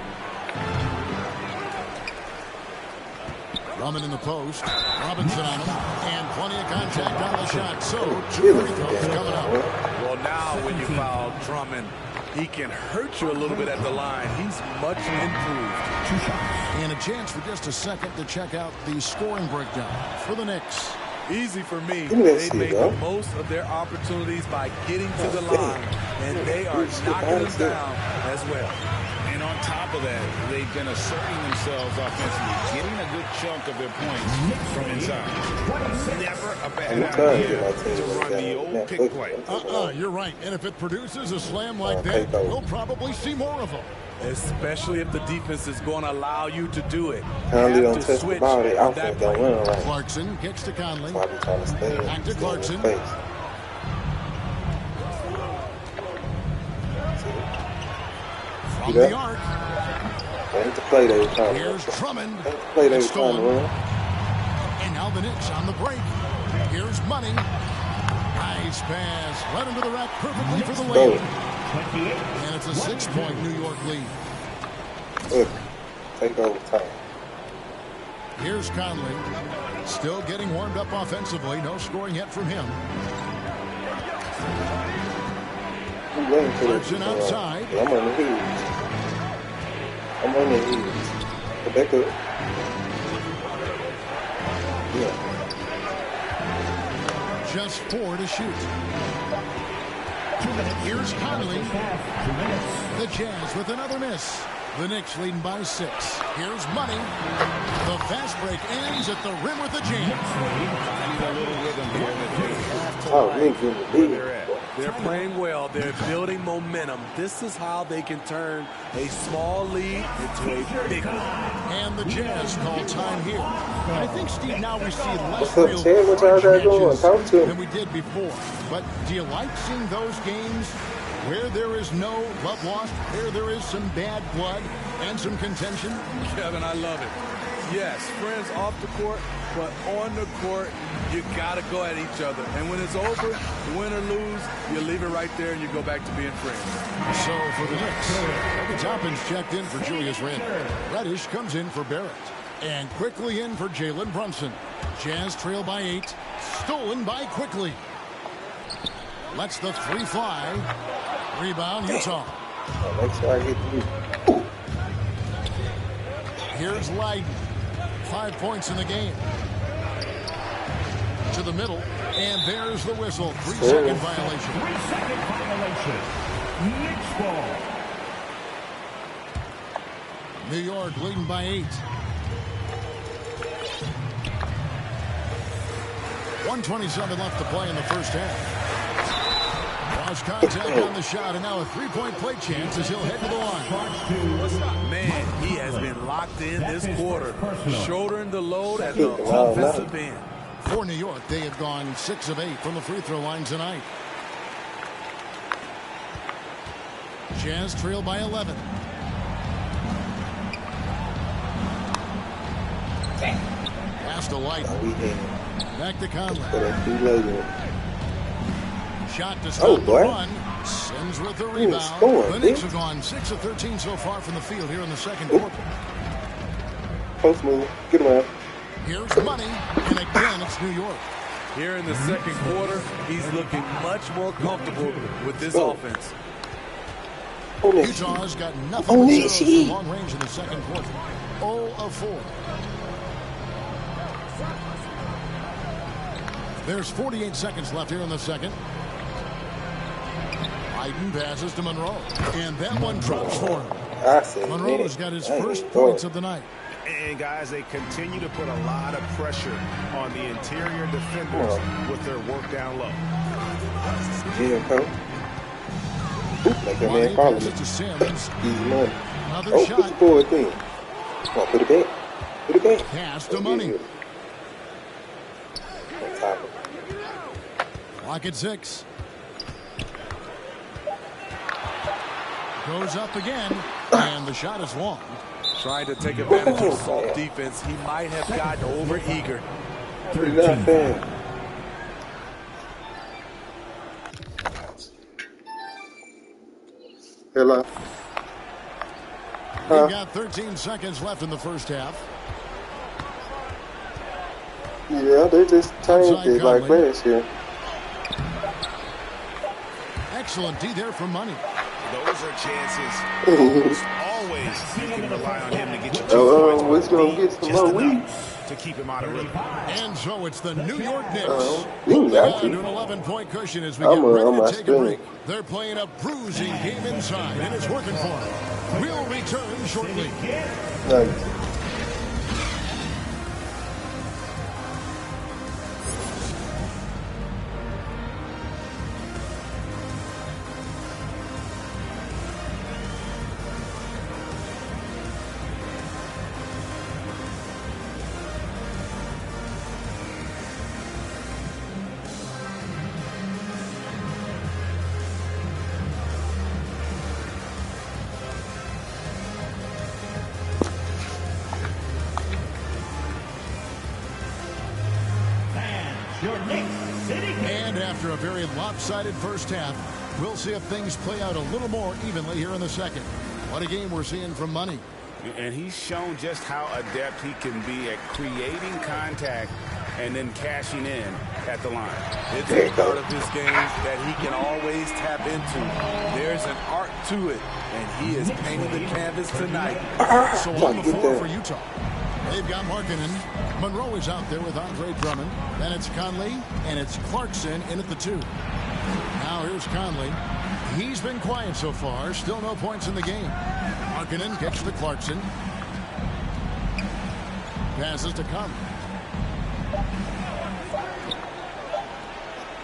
Drummond in the post. Robinson on him. And plenty of contact on the shot. So, 2 free throws coming up. Well, now when you foul Drummond, he can hurt you a little bit at the line. He's much improved. And a chance for just a second to check out the scoring breakdown for the Knicks. Easy for me. They make the most of their opportunities by getting to the line, and they are knocking them down as well. And on top of that, they've been asserting themselves offensively, getting a good chunk of their points from inside. Never a bad idea to run the old pick play. You're right. And if it produces a slam like that, we'll probably see more of them. Especially if the defense is going to allow you to do it. Conley don't touch the ball. They outfit don't run around. Clarkson kicks to Conley. Back to Clarkson. From the arc. Ain't the play they were trying to run. Here's Drummond. Ain't the play they were trying to run. And now the Knicks on the break. Here's Money. Nice pass. Right into the rack perfectly for the layup. And it's a 6-point New York lead. Good. Take over time. Here's Conley. Still getting warmed up offensively. No scoring yet from him. Clarkson outside. I'm on the heels. I'm on the heels. But back up. Yeah. Just 4 to shoot. Here's Conley. The Jazz with another miss. The Knicks leading by 6. Here's Money. The fast break ends at the rim with the Jazz. They're playing well. They're building momentum. This is how they can turn a small lead into a big one. And the Jazz call time here. I think, Steve, now we see less real matches than we did before. But do you like seeing those games where there is no love lost, where there is some bad blood and some contention? Kevin, I love it. Yes, friends off the court, but on the court, you got to go at each other. And when it's over, win or lose, you leave it right there and you go back to being friends. So for the Knicks, Obi Toppin's checked in for Julius Randle. Reddish comes in for Barrett. And quickly in for Jalen Brunson. Jazz trail by 8. Stolen by Quickly. Lets the three fly. Rebound, Utah. Make sure I get through. Here's Leiden. 5 points in the game. To the middle, and there's the whistle. 3-second violation. 3-second violation. Knicks ball. New York leading by 8. 1:27 left to play in the first half. Lost contact on the shot, and now a three-point play chance as he'll head to the line. Man, he has been locked in this quarter, shouldering the load at the offensive end. For New York, they have gone 6 of 8 from the free throw line tonight. Jazz trail by 11. Pass to Light. Back to Conley. Shot to stop the run. Sims with the rebound. The Knicks have gone 6 of 13 so far from the field here in the second quarter. Post move. Get him out. Here's Money, and again it's New York. Here in the second quarter, he's looking much more comfortable with this offense. Utah's got nothing but zeros from long range in the second quarter. 0 of 4. There's 48 seconds left here in the second. Biden passes to Monroe, and that one drops for him. Monroe's got his first points of the night. And guys, they continue to put a lot of pressure on the interior defenders with their work down low. Yeah, coach. Like that man following me. Easy money. Another shot. Put the forward thing. Come on, put it back. Put it back. Pass to Money. Clock at 6. Goes up again, and the shot is long. Trying to take advantage of soft defense. He might have gotten over eager. Not bad. Hello. We've got 13 seconds left in the first half. Yeah, they just changed it like last year. Excellent D there for Money. Those are chances. Always you can rely on him to get you 2 points. What's going to get some more weed? To keep him out of rhythm. And so it's the New York Knicks. Down to an 11-point cushion as we get ready to take a break. They're playing a bruising game inside, and it's working for them. We'll return shortly. Nice. And after a very lopsided first half, we'll see if things play out a little more evenly here in the second. What a game we're seeing from Money. And he's shown just how adept he can be at creating contact and then cashing in at the line. It's a part of his game that he can always tap into. There's an art to it, and he is painting the canvas tonight. So on the floor for Utah. They've got Markkanen. Monroe is out there with Andre Drummond. Then it's Conley, and it's Clarkson in at the 2. Now here's Conley. He's been quiet so far. Still no points in the game. Markkanen kicks to Clarkson. Passes to Conley.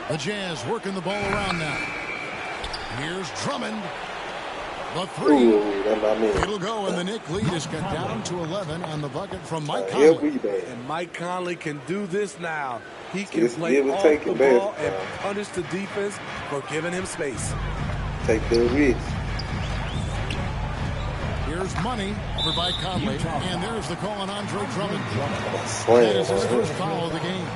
The Jazz working the ball around now. Here's Drummond. The 3. It'll go, and the Knicks lead is cut down to 11 on the bucket from Mike Conley. And Mike Conley can do this now. He can play off the ball and punish the defense for giving him space. Take the risk. Here's Money over by Conley, and there's the call on Andre Drummond. That is his first foul of the game.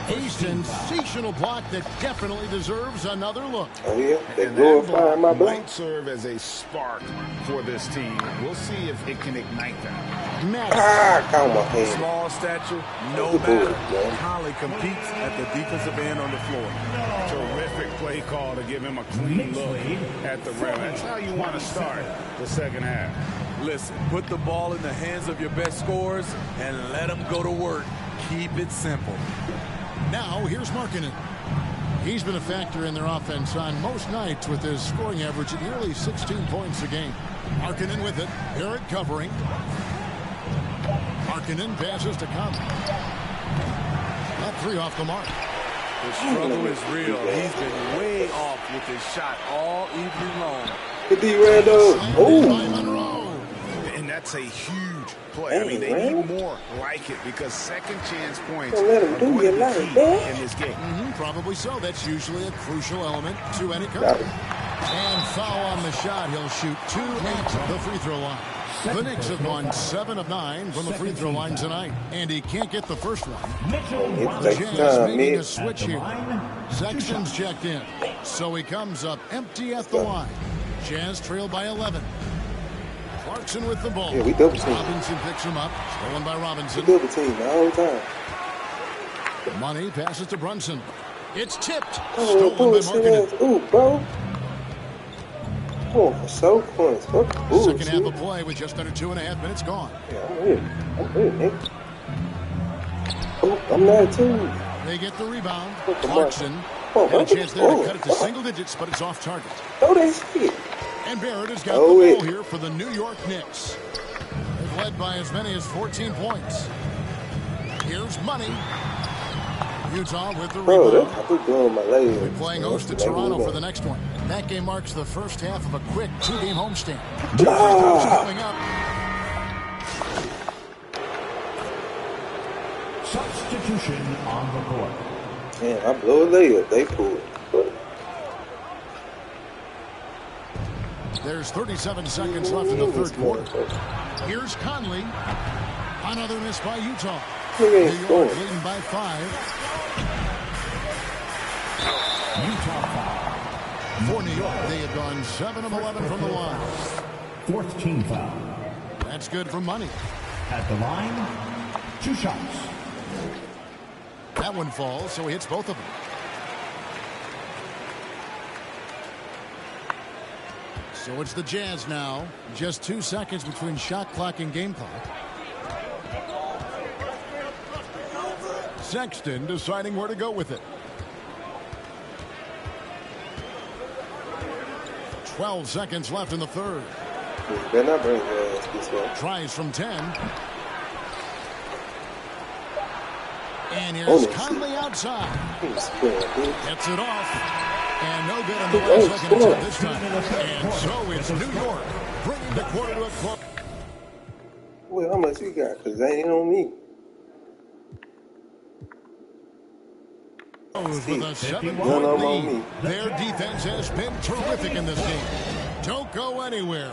A sensational block that definitely deserves another look. Oh, yeah. They glorify my block. Might serve as a spark for this team. We'll see if it can ignite that. Caught my hand. Small stature, no matter. Conley competes at the defensive end on the floor. Terrific play call to give him a clean look at the rim. That's how you want to start the second half. Listen, put the ball in the hands of your best scorers and let them go to work. Keep it simple. Now here's Markkanen. He's been a factor in their offense on most nights with his scoring average at nearly 16 points a game. Markkanen with it. Barrett covering. Markkanen passes to Conley. That three off the mark. The struggle is real. He's been way off with his shot all evening long. Good D, Randall. Oh. And that's a huge play. I mean, they need more like it because second chance points are let him do going to your be life, key man. in this game. Probably so. That's usually a crucial element to any contest. And foul on the shot. He'll shoot 2 at the free throw line. The Knicks have gone 7 of 9 from the free throw line tonight, and he can't get the first one. The Jazz making a switch here. Sexton's checked in, so he comes up empty at the line. Jazz trail by 11. Clarkson with the ball. Yeah, we double team. Robinson picks him up. Stolen by Robinson. We double team the whole time. Money passes to Brunson. It's tipped. Stolen by Markkanen. Ooh, bro. Oh, so points. Second half of play with just under 2.5 minutes gone. Yeah, I'm ready, Nick. Oh, I'm mad too. They get the rebound. Clarkson had a chance there to cut it to single digits, but it's off target. Oh, that's it. And Barrett has got the ball here for the New York Knicks. They've led by as many as 14 points. Here's Money. Utah with the rebound. We're playing host to Toronto for the next one. That game marks the first half of a quick 2-game homestand. 2 free throws coming up. Substitution on the court. Man, I blow a layup. They pull it. There's 37 seconds left in the third quarter. Here's Conley. Another miss by Utah. New York leading by 5. Utah foul. For New York, they have gone 7 of 11 from the line. 4th team foul. That's good for Money. At the line, 2 shots. That one falls, so he hits both of them. So it's the Jazz now. Just 2 seconds between shot clock and game clock. Sexton deciding where to go with it. 12 seconds left in the third. Tries from 10. And here's Conley outside. Gets it off. And no good on the last second attempt this time. And so it's New York bringing the quarter to a close. Well, how much you got? Because they ain't on me. With a 7-point lead. Their defense has been terrific in this game. Don't go anywhere.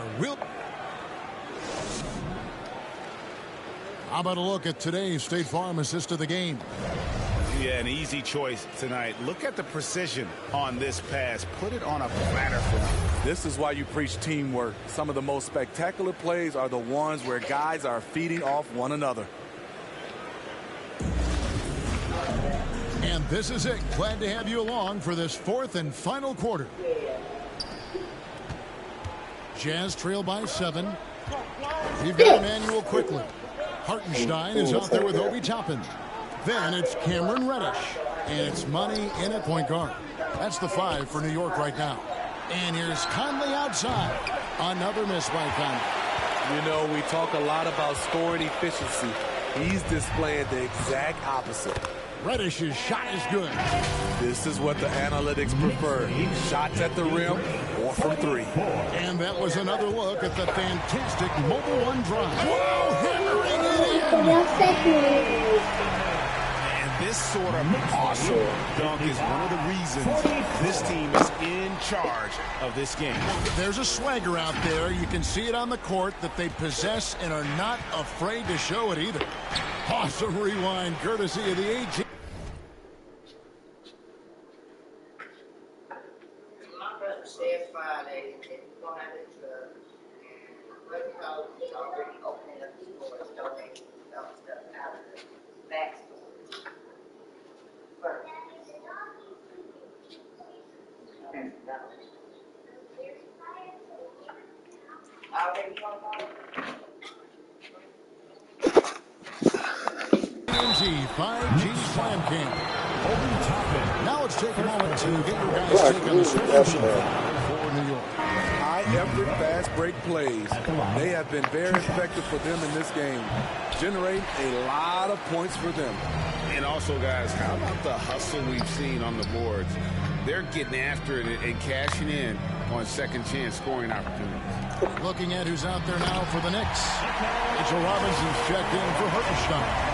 How about a look at today's State Farm assist of the game? Yeah, an easy choice tonight. Look at the precision on this pass. Put it on a platter for me. This is why you preach teamwork. Some of the most spectacular plays are the ones where guys are feeding off one another. And this is it. Glad to have you along for this 4th and final quarter. Jazz trail by 7. We've got Emmanuel quickly. Hartenstein is out there with Obi Toppin. Then it's Cameron Reddish. And it's Money in at point guard. That's the 5 for New York right now. And here's Conley outside. Another miss by Conley. You know, we talk a lot about scoring efficiency. He's displaying the exact opposite. Reddish's shot is good. This is what the analytics prefer. Shots at the rim or from 3. And that was another look at the fantastic Mobile One drive. Whoa, hammering it in. And this sort of awesome dunk is one of the reasons this team is in charge of this game. There's a swagger out there. You can see it on the court that they possess and are not afraid to show it either. Awesome rewind courtesy of the AG. TMZ 5G Slam Camp. Now let's take a moment to get your guys' take on the solution for New York. High-effort fast break plays. They have been very effective for them in this game, generating a lot of points for them. And also, guys, how about the hustle we've seen on the boards? They're getting after it and cashing in on second chance scoring opportunities. Looking at who's out there now for the Knicks. Mitchell Robinson's checked in for Hartenstein.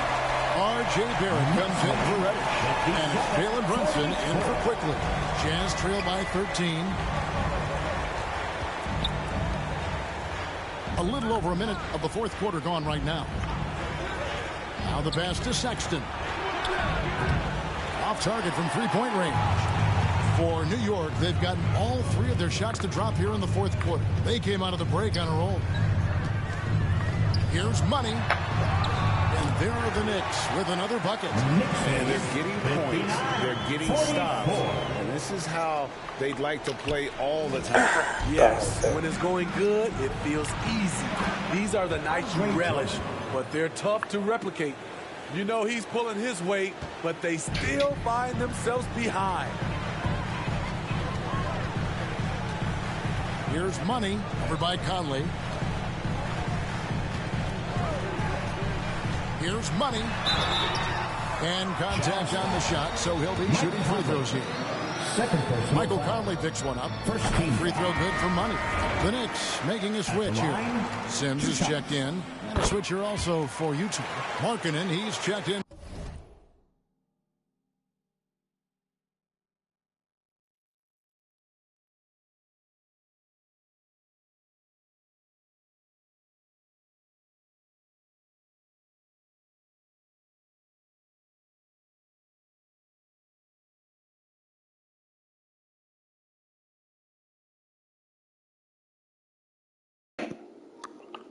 R.J. Barrett comes in for Reddish. And Jalen Brunson in for Quickly. Jazz trail by 13. A little over a minute of the fourth quarter gone right now. Now the pass to Sexton. Off target from three-point range. For New York, they've gotten all three of their shots to drop here in the fourth quarter. They came out of the break on a roll. Here's Money. And there are the Knicks with another bucket. And they're getting points. They're getting stops. And this is how they'd like to play all the time. Yes, when it's going good, it feels easy. These are the nights you relish, but they're tough to replicate. You know he's pulling his weight, but they still find themselves behind. Here's Money, over by Conley. Here's Money. And contact on the shot, so he'll be shooting free throws here. Michael Conley picks one up. Free throw good for Money. The Knicks making a switch here. Sims is checked in. And a switch here also for Utah. Markkanen, he's checked in.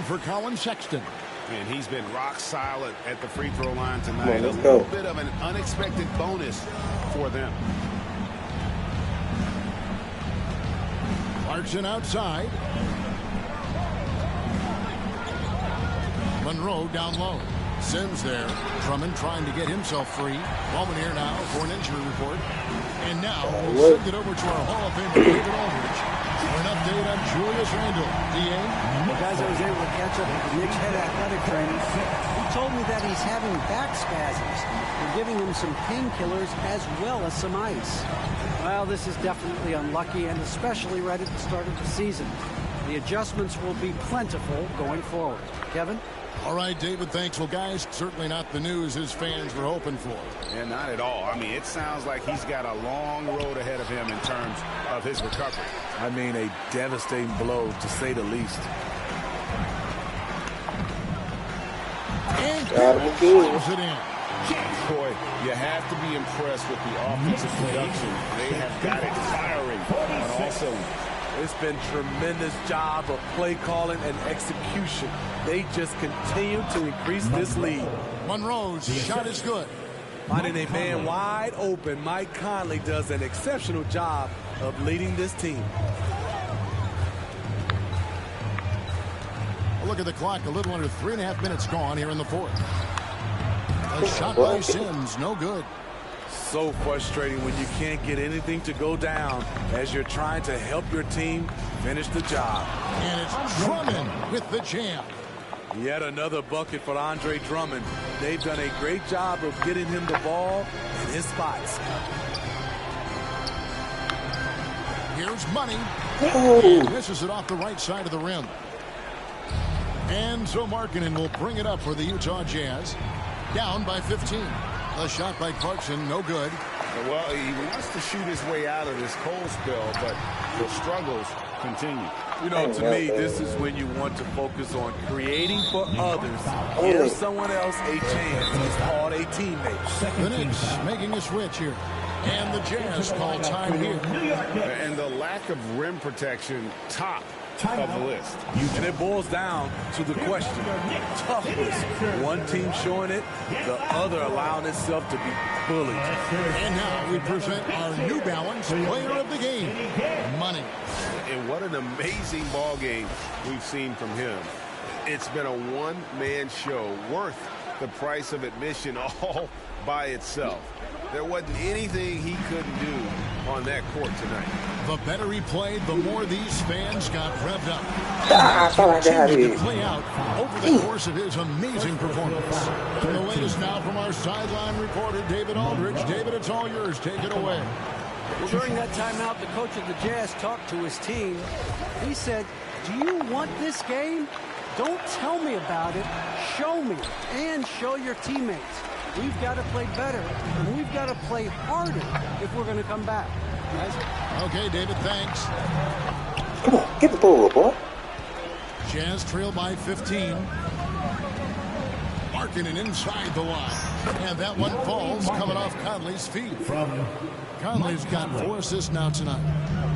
For Colin Sexton. And he's been rock solid at the free throw line tonight. Let's a go. little bit of an unexpected bonus for them. Clarkson outside. Monroe down low. Sims there. Drummond trying to get himself free. Moment here now for an injury report. And now we'll send it over to our Hall of Famer David Aldridge for an update on Julius Randle. DA? Well, guys, I was able to catch up with Nick's head athletic trainer. He told me that he's having back spasms. They're giving him some painkillers as well as some ice. Well, this is definitely unlucky, and especially right at the start of the season. The adjustments will be plentiful going forward. Kevin? All right, David, thanks. Well, guys, certainly not the news his fans were hoping for. Yeah, not at all. I mean, it sounds like he's got a long road ahead of him in terms of his recovery. I mean, a devastating blow, to say the least. And close it in. Boy, you have to be impressed with the offensive production. They have got it firing on all cylinders. It's been tremendous job of play calling and execution. They just continue to increase this lead. Monroe's shot is good. Finding a man wide open, Mike Conley does an exceptional job of leading this team. A look at the clock, a little under 3.5 minutes gone here in the fourth. A shot by Sims, no good. So frustrating when you can't get anything to go down as you're trying to help your team finish the job. And it's Drummond with the jam. Yet another bucket for Andre Drummond. They've done a great job of getting him the ball in his spots. Here's Money. And misses it off the right side of the rim. And so Markkanen will bring it up for the Utah Jazz. Down by 15. A shot by Clarkson, no good. Well, he wants to shoot his way out of this cold spell, but the struggles continue. You know, to me, this is when you want to focus on creating for others. Give someone else a chance. It's called a teammate. The Knicks making a switch here. And the Jazz call time here. And the lack of rim protection, top of the list. And it boils down to the question, toughness. One team showing it, the other allowing itself to be bullied. And now we present our New Balance player of the game, Money. And what an amazing ball game we've seen from him. It's been a one-man show worth the price of admission all by itself. There wasn't anything he couldn't do on that court tonight. The better he played, the more these fans got revved up. I thought I got to it. play out over the course of his amazing performance. And the latest now from our sideline reporter, David Aldridge. David, it's all yours. Take it away. Well, during that timeout, the coach of the Jazz talked to his team. He said, do you want this game? Don't tell me about it. Show me and show your teammates. We've got to play better, and we've got to play harder if we're going to come back. Guys? Okay, David, thanks. Come on, get the ball, boy. Jazz trail by 15. Markkanen inside the line. And that one falls coming off Conley's feet. Conley's got 4 assists now tonight.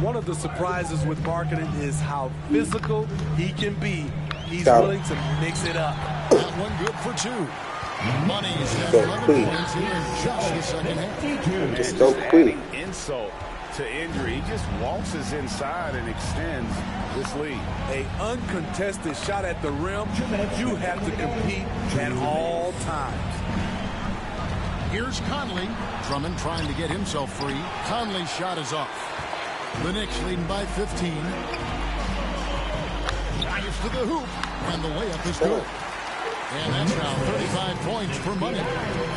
One of the surprises with Markkanen is how physical he can be. He's willing to mix it up. That one good for 2. Money's had 11 points here in just the second half. Just so quick. Insult to injury. He just waltzes inside and extends this lead. A uncontested shot at the rim. You have to compete at all times. Here's Conley. Drummond trying to get himself free. Conley's shot is off. The Knicks leading by 15. Drives to the hoop. And the layup is good. And that's now 35 points for Money.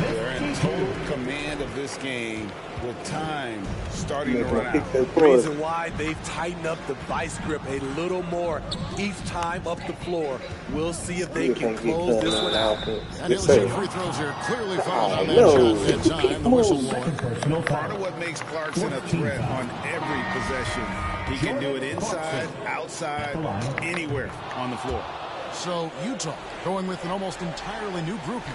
They're in total command of this game with time starting to run out. Reason why they've tightened up the vice grip a little more each time up the floor. We'll see if they can close this one out. And he'll shoot free throws here. Clearly fouled on that shot that time. The whistle blowing. Part of what makes Clarkson a threat on every possession. He can do it inside, outside, anywhere on the floor. So Utah going with an almost entirely new grouping.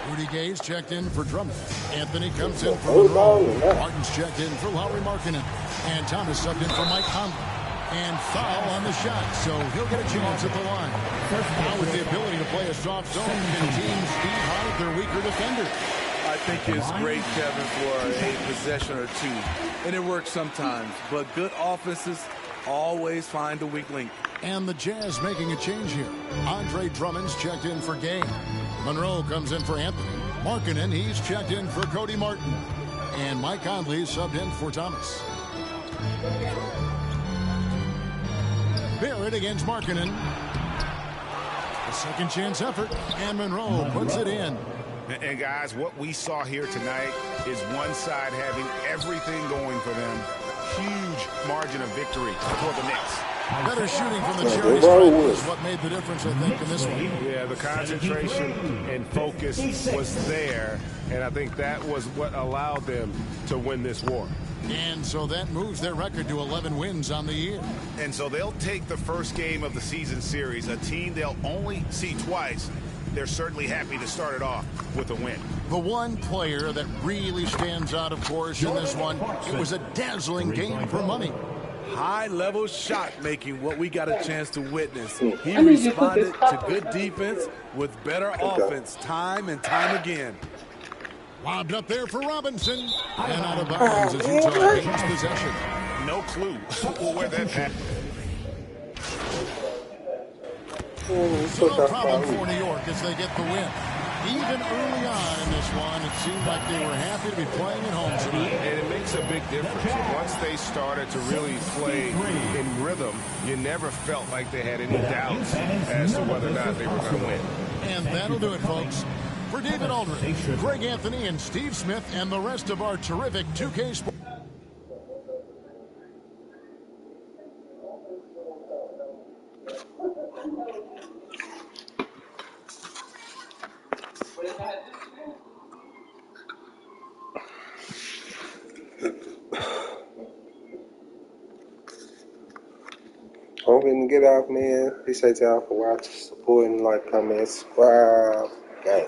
Rudy Gay's checked in for Drummond. Anthony comes in for Monroe. Martin's checked in for Lauri Markkanen. And Thomas subbed in for Mike Conley. And foul on the shot, so he'll get a chance at the line. Now with the ability to play a soft zone, can teams speed hard their weaker defenders? I think it's great, Kevin, for a possession or two. And it works sometimes, but good offenses always find a weak link. And the Jazz making a change here. Andre Drummond's checked in for Gay. Monroe comes in for Anthony. Markkanen, he's checked in for Cody Martin. And Mike Conley subbed in for Thomas. Barrett against Markkanen. A second chance effort. And Monroe puts it in. And guys, what we saw here tonight is one side having everything going for them. Huge margin of victory for the Knicks. Better shooting from the cherry stripe is what made the difference, I think, in this one. Yeah, the concentration and focus was there, and I think that was what allowed them to win this war. And so that moves their record to 11 wins on the year. And so they'll take the first game of the season series, a team they'll only see twice. They're certainly happy to start it off with a win. The one player that really stands out, of course, in this one, it was a dazzling game for Money. High-level shot making, what we got a chance to witness. He responded to good defense with better offense time and time again. Lobbed up there for Robinson. And out of bounds as Utah gains possession. No clue where that happened. So no problem for New York as they get the win. Even early on in this one, it seemed like they were happy to be playing at home tonight. And it makes a big difference. Once they started to really play in rhythm, you never felt like they had any doubts as to whether or not they were going to win. And that'll do it, folks. For David Aldridge, Greg Anthony, and Steve Smith, and the rest of our terrific 2K Sports. I'm going to get off, man. Appreciate y'all for watching, supporting, like, comment, subscribe. Gang.